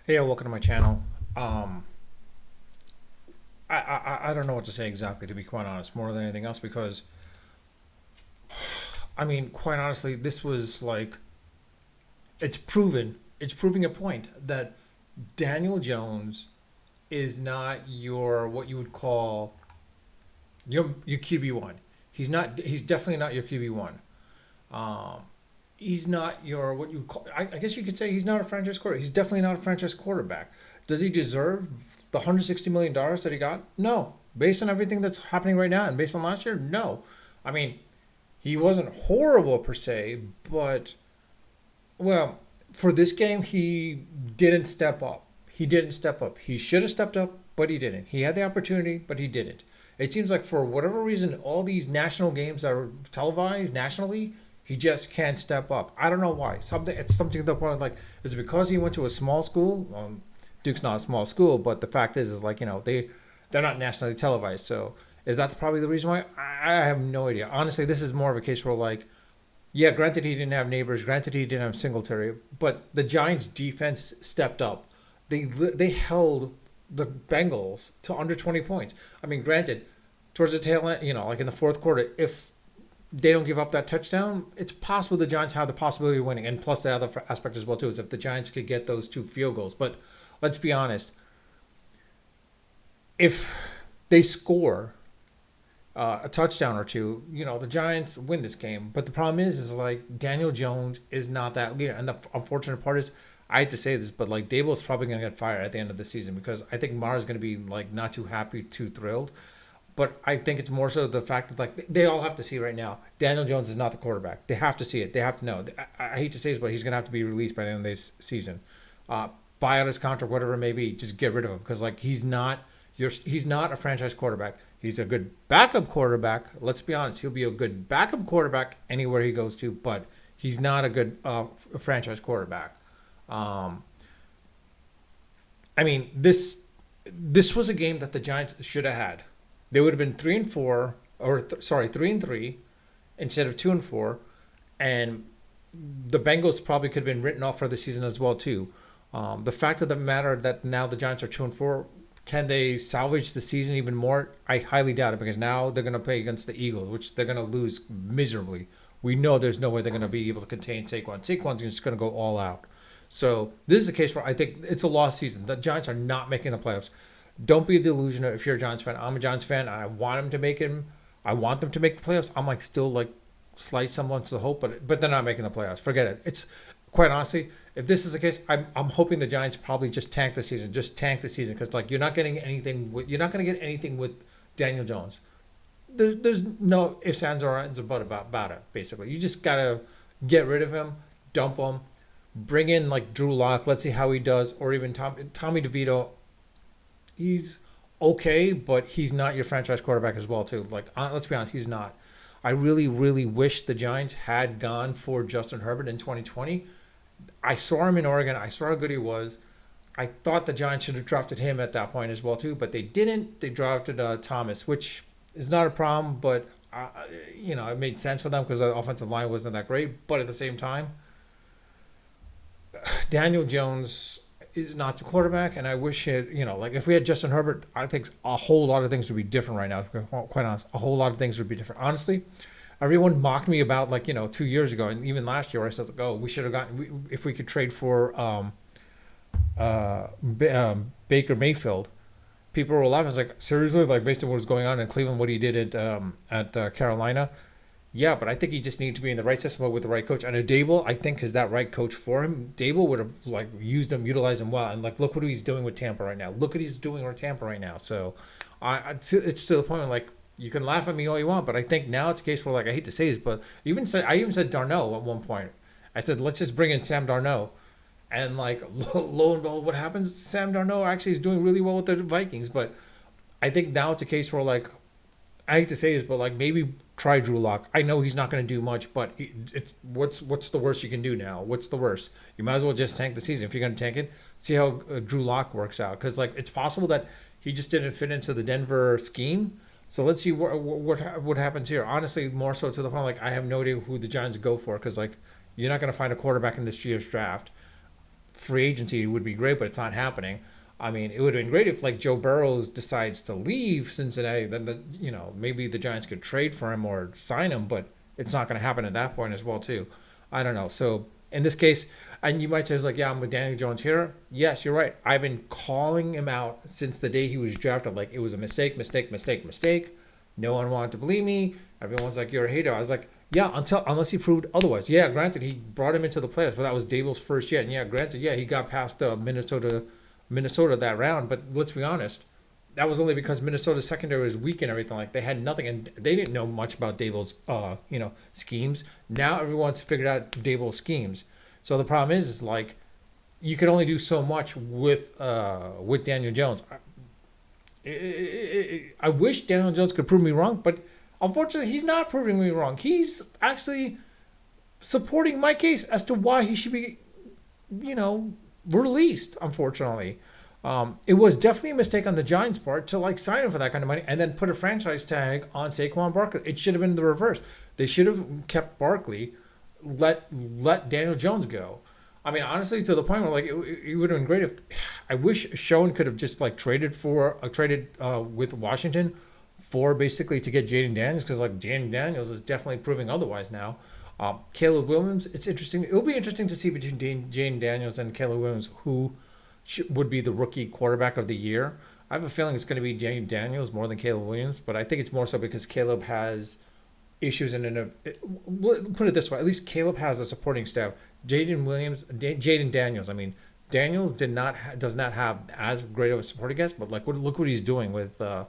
Hey, welcome to my channel. Um, I don't know what to say exactly, to be quite honest, more than anything else, because I mean, quite honestly, this was like it's proving a point that Daniel Jones is not your what you would call your QB1. He's not. He's definitely not your QB1. Um, he's not your what you call. I guess you could say he's not a franchise quarterback. He's definitely not a franchise quarterback. Does he deserve the $160 million that he got? No. Based on everything that's happening right now and based on last year, no. I mean, he wasn't horrible per se, but well, for this game, he didn't step up. He didn't step up. He should have stepped up, but he didn't. He had the opportunity, but he didn't. It seems like for whatever reason, all these national games that are televised nationally, he just can't step up. I don't know why. Something to the point of like, is it because he went to a small school? Duke's not a small school, but the fact is like they're not nationally televised. So is that probably the reason why? I have no idea. Honestly, this is more of a case where like yeah, granted he didn't have neighbors, granted he didn't have Singletary, but the Giants' defense stepped up. They held the Bengals to under 20 points. I mean, granted, towards the tail end, like in the fourth quarter, if they don't give up that touchdown, it's possible the Giants have the possibility of winning. And plus, the other aspect as well too is if the Giants could get those two field goals. But let's be honest, if they score a touchdown or two, the Giants win this game. But the problem is like Daniel Jones is not that leader, and the unfortunate part is I hate to say this, but like Dable is probably going to get fired at the end of the season because I think Mara's going to be like not too happy, too thrilled. But I think it's more so the fact that like they all have to see right now, Daniel Jones is not the quarterback. They have to see it. They have to know. I hate to say this, but he's going to have to be released by the end of this season. Uh, Buy out his contract, whatever it may be. Just get rid of him because like he's not a franchise quarterback. He's a good backup quarterback. Let's be honest. He'll be a good backup quarterback anywhere he goes to, but he's not a good franchise quarterback. Um, I mean, this was a game that the Giants should have had. They would have been 3-4, or sorry, 3-3 instead of 2-4, and the Bengals probably could have been written off for the season as well too. The fact of the matter that now the Giants are 2-4, can they salvage the season even more? I highly doubt it because now they're going to play against the Eagles, which they're going to lose miserably. We know there's no way they're going to be able to contain Saquon. Saquon's just going to go all out. So this is a case where I think it's a lost season. The Giants are not making the playoffs. Don't be a delusional if you're a Giants fan. I'm a Giants fan. I want them to make him. I want them to make the playoffs. I'm like still like slight semblance of hope, but they're not making the playoffs. Forget it. It's quite honestly, if this is the case, I'm hoping the Giants probably just tank the season. Just tank the season because like you're not getting anything. You're not going to get anything with Daniel Jones. There's no ifs, ands, or ands, or but about it. Basically, you just gotta get rid of him, dump him, bring in like Drew Lock. Let's see how he does, or even Tommy DeVito. He's okay, but he's not your franchise quarterback as well too. Like let's be honest, he's not. I really, really wish the Giants had gone for Justin Herbert in 2020. I saw him in Oregon. I saw how good he was. I thought the Giants should have drafted him at that point as well too, but they didn't. They drafted Thomas, which is not a problem, but it made sense for them because the offensive line wasn't that great. But at the same time, Daniel Jones is not the quarterback, and I wish like if we had Justin Herbert, I think a whole lot of things would be different right now. To be quite honest, a whole lot of things would be different. Honestly, everyone mocked me about like 2 years ago, and even last year, I said, "Oh, we should have gotten if we could trade for Baker Mayfield." People were laughing. I was like, seriously, like based on what was going on in Cleveland, what he did at Carolina. Yeah, but I think he just needed to be in the right system with the right coach. And Dable, I think, is that right coach for him. Dable would have like used him, utilized him well, and like look what he's doing with Tampa right now. Look what he's doing with Tampa right now. So, it's to the point where like you can laugh at me all you want, but I think now it's a case where like I hate to say this, but I even said Darno at one point. I said let's just bring in Sam Darno, and like lo and behold, what happens? Sam Darno actually is doing really well with the Vikings, but I think now it's a case where like I hate to say this, but like maybe try Drew Lock. I know he's not going to do much, but it's what's the worst you can do now? What's the worst? You might as well just tank the season if you're going to tank it. See how Drew Lock works out because like it's possible that he just didn't fit into the Denver scheme. So let's see what happens here. Honestly, more so to the point like I have no idea who the Giants go for because like you're not going to find a quarterback in this year's draft. free agency would be great, but it's not happening. I mean, it would have been great if like Joe Burrows decides to leave Cincinnati, then maybe the Giants could trade for him or sign him, but it's not going to happen at that point as well too. I don't know. So in this case, and you might say it's like, yeah, I'm with Daniel Jones here. Yes, you're right. I've been calling him out since the day he was drafted. Like it was a mistake, mistake, mistake, mistake. No one wanted to believe me. Everyone's like, you're a hater. I was like, yeah, unless he proved otherwise. Yeah, granted, he brought him into the playoffs, but that was Dable's first year. And yeah, granted, yeah, he got past Minnesota that round. But let's be honest, that was only because Minnesota's secondary was weak and everything. Like they had nothing, and they didn't know much about Dable's schemes. Now everyone's figured out Dable's schemes. So the problem is like you can only do so much with Daniel Jones. I wish Daniel Jones could prove me wrong, but unfortunately, he's not proving me wrong. He's actually supporting my case as to why he should be, released. Unfortunately, it was definitely a mistake on the Giants' part to like sign him for that kind of money and then put a franchise tag on Saquon Barkley. It should have been the reverse. They should have kept Barkley, let Daniel Jones go. I mean, honestly, to the point where like it would have been great if I wish Schoen could have just like traded with Washington for basically to get Jaden Daniels, because like Jaden Daniels is definitely proving otherwise now. Caleb Williams, it's interesting. It'll be interesting to see between Jaden Daniels and Caleb Williams who would be the rookie quarterback of the year. I have a feeling it's going to be Jaden Daniels more than Caleb Williams, but I think it's more so because Caleb has issues put it this way, at least Caleb has the supporting staff. Jaden Daniels. I mean, Daniels does not have as great of a supporting cast, but like look what he's doing with the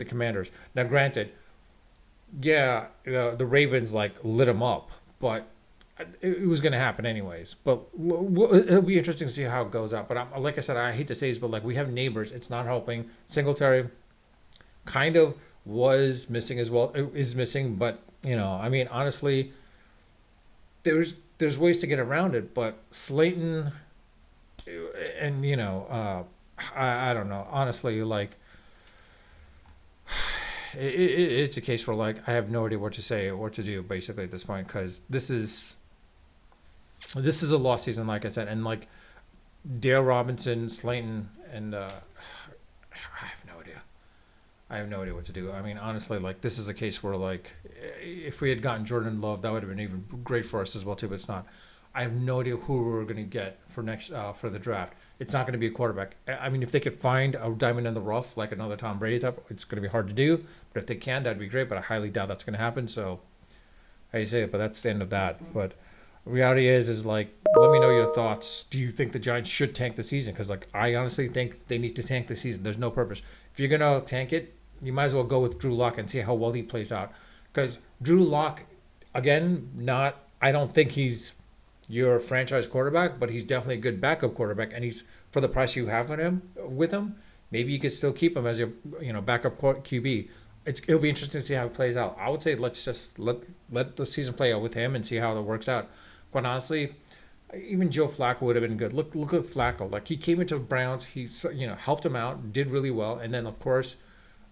Commanders. Now, granted, yeah, the Ravens like lit him up, but it was going to happen anyways. But it'll be interesting to see how it goes out. But like I said, I hate to say this, but like we have neighbors. It's not helping. Singletary kind of was missing as well. It is missing, but I mean, honestly, there's ways to get around it. But Slayton, and I don't know. Honestly, like it's a case where like I have no idea what to say or what to do basically at this point, because this is a lost season, like I said, and like Dale Robinson, Slayton, and I have no idea what to do. I mean, honestly, like this is a case where like if we had gotten Jordan Love, that would have been even great for us as well too. But it's not. I have no idea who we're going to get for the draft. It's not going to be a quarterback. I mean, if they could find a diamond in the rough like another Tom Brady type, it's going to be hard to do. But if they can, that'd be great. But I highly doubt that's going to happen. So, how you say it? But that's the end of that. But reality is like, let me know your thoughts. Do you think the Giants should tank the season? Because like I honestly think they need to tank the season. There's no purpose. If you're going to tank it, you might as well go with Drew Lock and see how well he plays out. Because Drew Lock, again, I don't think he's your franchise quarterback, but he's definitely a good backup quarterback. And he's, for the price you have with him, maybe you could still keep him as your backup QB. It'll be interesting to see how it plays out. I would say let's just let the season play out with him and see how it works out. Quite honestly, even Joe Flacco would have been good. Look at Flacco. Like he came into Browns, he helped him out, did really well, and then of course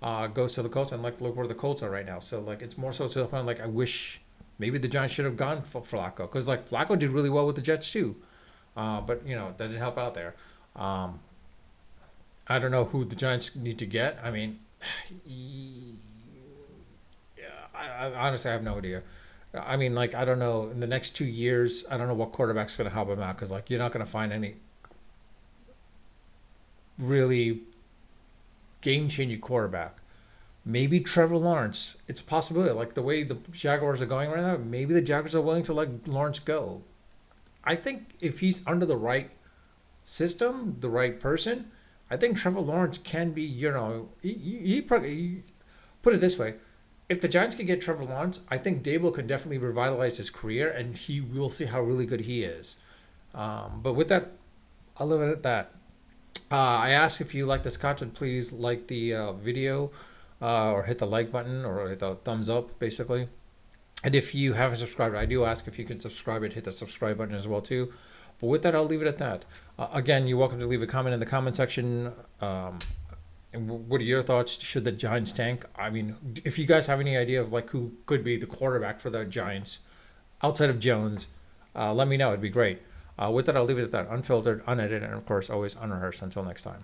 goes to the Colts, and like look where the Colts are right now. So like it's more so to the point like I wish maybe the Giants should have gone for Flacco, because like Flacco did really well with the Jets too, but that didn't help out there. I don't know who the Giants need to get. I mean, yeah, I honestly have no idea. I mean, like I don't know in the next 2 years. I don't know what quarterback's going to help him out, because like you're not going to find any really game-changing quarterback. Maybe Trevor Lawrence. It's a possibility. Like the way the Jaguars are going right now, maybe the Jaguars are willing to let Lawrence go. I think if he's under the right system, the right person, I think Trevor Lawrence can be, he probably, put it this way. If the Giants can get Trevor Lawrence, I think Dable can definitely revitalize his career, and he will see how really good he is. But with that, I'll leave it at that. I ask if you like this content, please like the video, or hit the like button, or hit the thumbs up, basically. And if you haven't subscribed, I do ask if you can subscribe and hit the subscribe button as well too. But with that, I'll leave it at that. Again, you're welcome to leave a comment in the comment section. And what are your thoughts? Should the Giants tank? I mean, if you guys have any idea of like who could be the quarterback for the Giants outside of Jones, let me know. It'd be great. With that, I'll leave it at that. Unfiltered, unedited, and of course, always unrehearsed. Until next time.